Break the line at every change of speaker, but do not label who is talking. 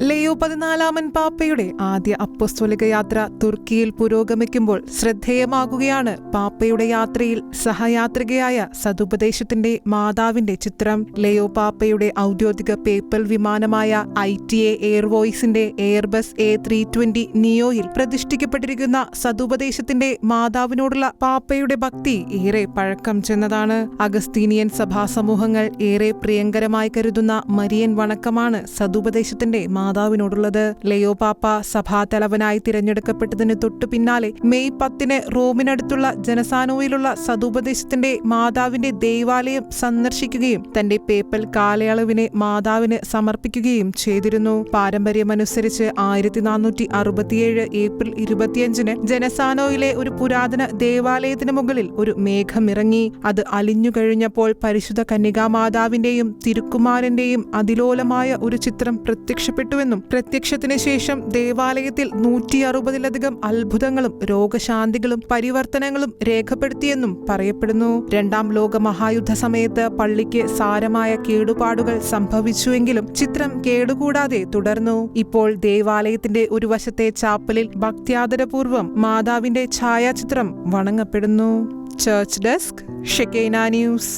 Leo 14 പാപ്പയുടെ ആദ്യ അപ്പസ്തോലിക യാത്ര തുർക്കിയിൽ പുരോഗമിക്കുമ്പോൾ ശ്രദ്ധേയമാകുകയാണ് പാപ്പയുടെ യാത്രയിൽ സഹയാത്രികയായ സതുപദേശത്തിന്റെ മാതാവിന്റെ ചിത്രം. ലിയോ പാപ്പയുടെ ഔദ്യോഗിക പേപ്പൽ വിമാനമായ ITA എയർവോയ്സിന്റെ എയർബസ് A320 നിയോയിൽ പ്രതിഷ്ഠിക്കപ്പെട്ടിരിക്കുന്ന സതുപദേശത്തിന്റെ മാതാവിനോടുള്ള പാപ്പയുടെ ഭക്തി ഏറെ പഴക്കം ചെന്നതാണ്. അഗസ്തീനിയൻ സഭാസമൂഹങ്ങൾ ഏറെ പ്രിയങ്കരമായി കരുതുന്ന മരിയൻ വണക്കമാണ് സതുപദേശത്തിന്റെ മാതാവിനോടുള്ളത്. ലിയോ പാപ്പ സഭാതലവനായി തിരഞ്ഞെടുക്കപ്പെട്ടതിന് തൊട്ടു പിന്നാലെ മെയ് 10 റോമിനടുത്തുള്ള ജനസാനോയിലുള്ള സതുപദേശത്തിന്റെ മാതാവിന്റെ ദേവാലയം സന്ദർശിക്കുകയും തന്റെ പേപ്പൽ കാലയളവിനെ മാതാവിന് സമർപ്പിക്കുകയും ചെയ്തിരുന്നു. പാരമ്പര്യമനുസരിച്ച് 1467 ഏപ്രിൽ 25 ജനസാനോയിലെ ഒരു പുരാതന ദേവാലയത്തിന് മുകളിൽ ഒരു മേഘമിറങ്ങി. അത് അലിഞ്ഞു കഴിഞ്ഞപ്പോൾ പരിശുദ്ധ കന്യകാമാതാവിന്റെയും തിരുക്കുമാരന്റെയും അതിലോലമായ ഒരു ചിത്രം പ്രത്യക്ഷപ്പെട്ടുവെന്നും പ്രത്യക്ഷത്തിന് ശേഷം ദേവാലയത്തിൽ 160-ലധികം അത്ഭുതങ്ങളും രോഗശാന്തികളും പരിവർത്തനങ്ങളും രേഖപ്പെടുത്തിയെന്നും പറയപ്പെടുന്നു. രണ്ടാം ലോക മഹായുദ്ധ സമയത്ത് പള്ളിക്ക് സാരമായ കേടുപാടുകൾ സംഭവിച്ചുവെങ്കിലും ചിത്രം കേടുകൂടാതെ തുടർന്നു. ഇപ്പോൾ ദേവാലയത്തിന്റെ ഒരു വശത്തെ ചാപ്പലിൽ ഭക്ത്യാദരപൂർവ്വം മാതാവിന്റെ ഛായാചിത്രം വണങ്ങപ്പെടുന്നു. Church desk, Shekinah news.